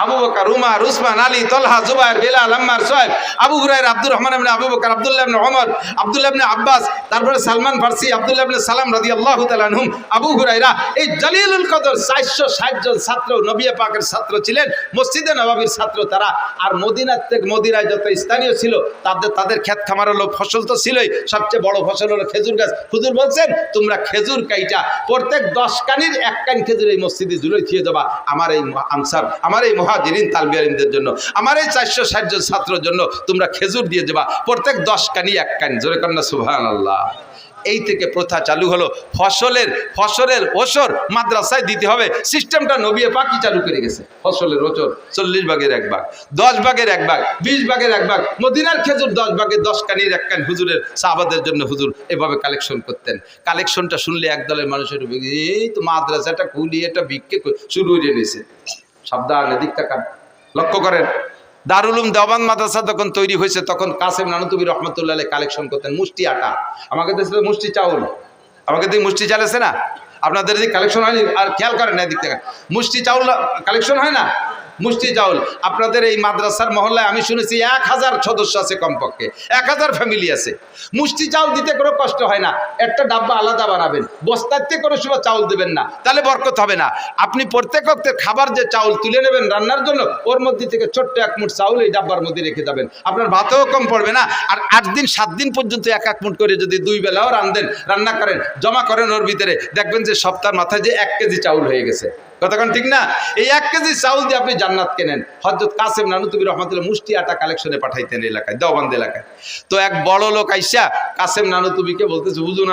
আবু বকর, উমর, উসমান, আলী, তলহা, জুবায়ের, বেলাল, আম্মার, সোহেব, আবু হুরায়রা, আব্দুর রহমান ইবনে আবু বকর, আব্দুল্লাহ ইবনে ওমর, আব্দুল্লাহ ইবনে আব্বাস, তারপরে সালমান ফারসি, আব্দুল্লাহ ইবনে সালাম রাদিয়াল্লাহু তাআলা আনহুম, আবু হুরায়রা, এই জলিলুল কদর 460 জন ছাত্র নবী পাকের ছাত্র ছিলেন, মসজিদে নববীর ছাত্র তারা। আর মদিনার থেকে, মদিনায় যত স্থানীয় ছিল তাদের ক্ষেত খামার হলো, ফসল তো ছিলই, সবচেয়ে বড় ফসল হলো খেজুর গাছ। হুজুর বলছেন, তোমরা খেজুর কাইটা প্রত্যেক 10 কানির 1 কান খেজুর এই মসজিদে ঝুলে দিয়ে দেবা আমার এই আনসার, আমার এই মুহাজিরিন তালবি আলিমদের জন্য, আমার এই 460 জন ছাত্রের জন্য তোমরা খেজুর দিয়ে দেবা প্রত্যেক 10 কানি 1 কান। জোরে কন্যা সুবহানাল্লাহ। এই থেকে প্রথা চালু হলো, ফসলের ওসর মাদ্রাসায় দিতে হবে। সিস্টেমটা নবী পাকই চালু করে গেছে। ফসলের ওসর 40 ভাগের 1 ভাগ, 10 ভাগের 1 ভাগ, 20 ভাগের 1 ভাগ। মদিনার খেজুর 10 ভাগের 10 কানির 1 কান হুজুরের সাহাবাদের জন্য হুজুর এভাবে কালেকশন করতেন। কালেকশনটা শুনলে একদলের মানুষের এই তো মাদ্রাসাটা খুলি, এটা বিক্রি শুরু হয়ে নিয়েছে। সাবধান, এদিক তাকান, লক্ষ্য করেন। দারুল উলুম দেওবান মাদ্রাসা যখন তৈরি হয়েছে তখন কাসেম নানুতুবি রহমতুল্লাহ আলাইহি কালেকশন করতেন মুষ্টি আটা, আমাকে দিয়েছিল মুষ্টি চাউল, আমাকে দিয়ে মুষ্টি চাল আছে না, আপনাদের এদিকে কালেকশন হয়নি? আর খেয়াল করেন না, এদিক থেকে মুষ্টি চাউল কালেকশন হয় না? মুষ্টি চাউল আপনাদের এই মাদ্রাসার মহল্লায় আমি শুনেছি 1000 সদস্য আছে, কমপক্ষে 1000 ফ্যামিলি আছে। মুষ্টি চাউল দিতে কোনো কষ্ট হয় না, একটা ডাব্বা আলাদা বানাবেন, বস্তাতে কোনো সময় চাউল দেবেন না, তাহলে বরকত হবে না। আপনি প্রত্যেক অক্তের খাবার যে চাউল তুলে নেবেন রান্নার জন্য, ওর মধ্যে থেকে ছোট্ট 1 মুঠ চাউল এই ডাব্বার মধ্যে রেখে যাবেন, আপনার ভাতও কম পড়বে না। আর 8 দিন 7 দিন পর্যন্ত 1 মুঠ করে যদি 2 বেলাও রান্না করেন, জমা করেন ওর ভিতরে, দেখবেন যে সপ্তাহের মাথায় যে 1 কেজি চাউল হয়ে গেছে। কতক্ষণ ঠিক না? এই 1 কেজি চাউল দিয়ে আপনি জান্নাত কেনেন। হযরত কাসেম নানুতুবি রহমাতুল্লাহ মুষ্টি আটা কালেকশনে পাঠাইতেন এলাকায়, দেওবন্দ এলাকায়। তো এক বড় লোক আইসা কাসেম নানুতুবিকে বলতেছে, হুজুর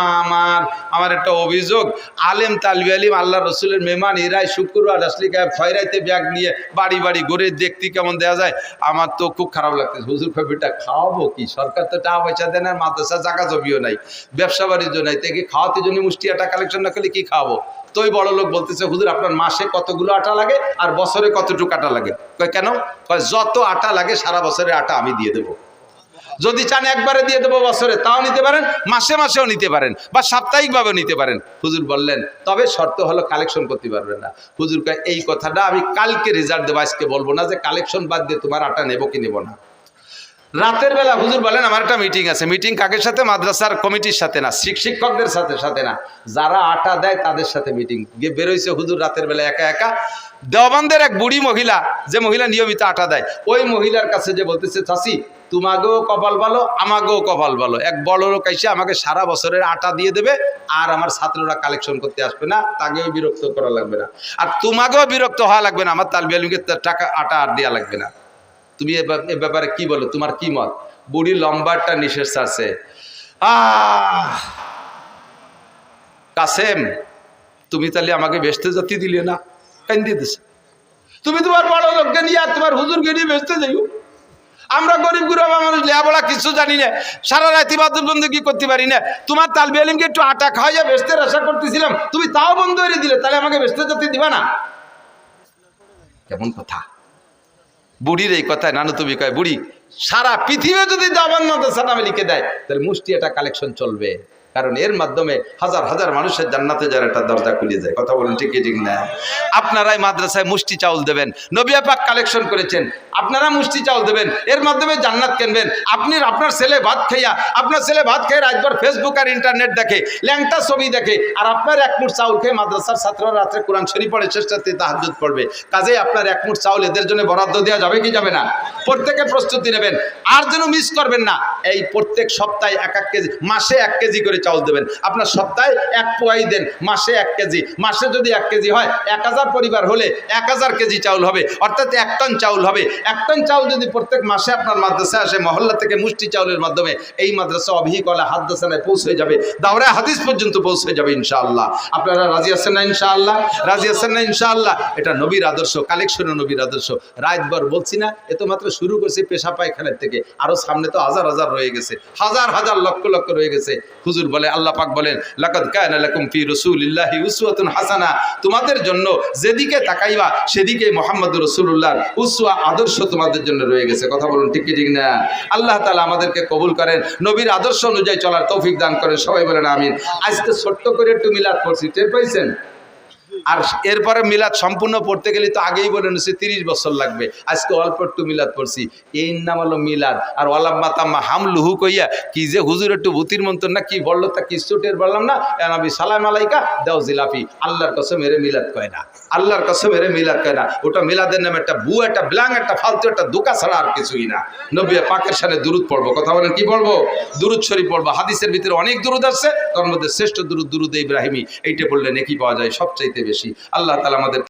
আমার একটা অভিযোগ, আলেম তালবি আলিম আল্লাহ রসুলের মেহমান এরাই শুক্রবার আসলে খয়রাইতে ব্যাগ নিয়ে বাড়ি বাড়ি ঘুরে দেখতে কেমন দেওয়া যায়, আমার তো খুব খারাপ লাগতেছে। হুজুর কবিটা খাওয়াবো কি? সরকার তো টাকা পয়সা দেয় না, মাদ্রাসা জায়গা জমিও নাই, ব্যবসা বাণিজ্য নাই, তাকে খাওয়াতে জন্য মুষ্টি আটা কালেকশন না করলে কি খাওয়াবো? তো ওই বড় লোক বলতেছে, হুজুর আপনার মাসে কতগুলো আটা লাগে আর বছরে কতটুকু আটা লাগে? কয় কেন? কয় যত আটা লাগে সারা বছরের আটা আমি দিয়ে দেবো, যদি চান একবারে দিয়ে দেবো বছরে, তাও নিতে পারেন, মাসে মাসেও নিতে পারেন, বা সাপ্তাহিকভাবেও নিতে পারেন। হুজুর বললেন, তবে শর্ত হলো কালেকশন করতে পারবেন না। হুজুর কয় এই কথাটা আমি কালকে রেজাল্ট দেবো, আজকে বলবো না যে কালেকশন বাদ দিয়ে তোমার আটা নেবো কি নেবো না। রাতের বেলা হুজুর বলেন, আমার একটা মিটিং আছে। মিটিং কাকের সাথে? মাদ্রাসার কমিটির সাথে না, শিক্ষকদের সাথে না, যারা আটা দেয় তাদের সাথে মিটিং। গিয়ে বেরোইছে হুজুর রাতের বেলা একা একা। দেওবন্দের এক বুড়ি মহিলা, যে মহিলা নিয়মিত আটা দেয়, ওই মহিলার কাছে যে বলতেছে, চাচি তোমাকেও কপাল ভালো, আমাকেও কপাল ভালো, এক বড় লোক এসে আমাকে সারা বছরের আটা দিয়ে দেবে, আর আমার ছাত্ররা কালেকশন করতে আসবে না, তাকেও বিরক্ত করা লাগবে না, আর তোমাকেও বিরক্ত হওয়া লাগবে না, আমার তালবি আলিমকে টাকা আটা আর দেওয়া লাগবে না। তুমি এ ব্যাপারে কি বলো, তোমার কি মত? বুড়ি লম্বারটা নিঃশ্বাস আছে। কাসেম, তুমি তাহলে আমাকে বেচতে যেতে দিলে না, কেন দিতেছে? তুমি তোমার বড় লোককে নিয়ে আর তোমার হুজুরকে নিয়ে বেচতে যাইও, আমরা গরিব গুরবা মানুষ, লেখাপড়া কিছু জানি না, সারা রাত ইবাদত বন্দেগি করতে পারি না, তোমার তালবি আলিমকে একটু আটা খাওয়াইয়া বেচতে আশা করতেছিলাম, তুমি তাও বন্ধ করে দিলে, তাহলে আমাকে বেচতে যেতে দিবা না? কেমন কথা? বুড়ির এই কথায় নানুতুবি কয়, বুড়ি সারা পৃথিবী যদি দেওবন্দ মাদ্রাসা নামে লিখে দেয়, তাহলে মুষ্টি এটা কালেকশন চলবে, কারণ এর মাধ্যমে হাজার হাজার মানুষের জান্নাতে যার একটা দরজা খুলে যায়। কথা বলেন ঠিক ঠিক না? আপনারাই মাদ্রাসায় মুষ্টি চাউল দেবেন, নবী পাক কালেকশন করেছেন, আপনারা মুষ্টি চাউল দেবেন, এর মাধ্যমে জান্নাত কিনবেন। আপনার ছেলে ভাত খেয়ে রাতভর ফেসবুক আর ইন্টারনেট দেখে, ল্যাংটা ছবি দেখে, আর আপনার 1 মুঠ চাউল খেয়ে মাদ্রাসার ছাত্ররা রাত্রে কোরআন শরীফ পড়ে, চেষ্টাতে তাহাজ্জুদ পড়বে। কাজেই আপনার 1 মুঠ চাউল এদের জন্য বরাদ্দ দেওয়া যাবে কি যাবে না? প্রত্যেকে প্রস্তুতি নেবেন, আর যেন মিস করবেন না। এই প্রত্যেক সপ্তাহে 1 কেজি, মাসে 1 কেজি করে চাউল দেবেন। আপনার সপ্তাহে 1 পোয়াই দেন, মাসে 1 কেজি। মাসে যদি 1 কেজি হয়, 1000 পরিবার হলে 1000 কেজি চাউল হবে, অর্থাৎ 1 টন চাউল হবে। 1 টন চাউল যদি প্রত্যেক মাসে আপনার মাদ্রাসায় আসে, মহল্লা থেকে মুষ্টি চাউলের মাধ্যমে এই মাদ্রাসা অবিকলে হাদাসানায় পৌঁছে যাবে, দাওরা হাদিস পর্যন্ত পৌঁছে যাবে ইনশাআল্লাহ। আপনারা রাজি আছেন না ইনশাআল্লাহ? রাজি আছেন না ইনশাআল্লাহ? এটা নবীর আদর্শ, কালেকশনে নবীর আদর্শ। রাতভর বলছি না, এ তো মাত্র শুরু করছি পেশা পায়খানার থেকে, আরো সামনে তো হাজার হাজার রয়ে গেছে, হাজার হাজার লক্ষ লক্ষ রয়ে গেছে। হুজুর বলে, আল্লাহ পাক বলেন, লাকাদ কানা লাকুম ফি রাসূলিল্লাহি উসওয়াতুন হাসানা, তোমাদের জন্য যেদিকে তাকাইবা সেদিকে মুহাম্মদুর রাসূলুল্লাহর উসওয়া আদর্শ তোমাদের জন্য রয়ে গেছে। কথা বলুন ঠিক কি ঠিক না? আল্লাহ তাআলা আমাদেরকে কবুল করেন, নবীর আদর্শ অনুযায়ী চলার তৌফিক দান করেন। সবাই বলেন আমিন। আজকে ছোট্ট করে একটু মিলাদ পড়ছি, টের পাইছেন? আর এরপরে মিলাদ সম্পূর্ণ পড়তে গেলে তো আগেই বলে নিচ্ছে 30 বছর লাগবে। আজকে অল্প একটু মিলাদ পড়ছি, এই নাম হলো মিলাদ। আর ওয়ালাম্মা তাম্মা হামলুহু কইয়া কি যে হুজুর একটু ভূতির মন্তর না কি বললো, তা কিছু টের বললাম না। নবী সালাম আলাইকা দাও জিলাপি, আল্লাহর কসম এরে মিলাদ কয় না, আল্লাহর কসম এরে মিলাদ কয় না। ওটা মিলাদের নামে একটা বু, একটা ব্লাং, একটা ফালতু, একটা দোকা ছাড়া আর কিছুই না। নবী পাকের সামনে দুরুদ পড়বো। কথা বলেন কি পড়বো? দুরুদ শরীফ পড়বো। হাদিসের ভিতরে অনেক দুরুদ আছে, তার মধ্যে শ্রেষ্ঠ দুরুদ দুরুদ ইব্রাহিমী। এইটা পড়লে নেকি পাওয়া যায় সবচাইতে বেশি। আল্লাহ তাআলা আমাদের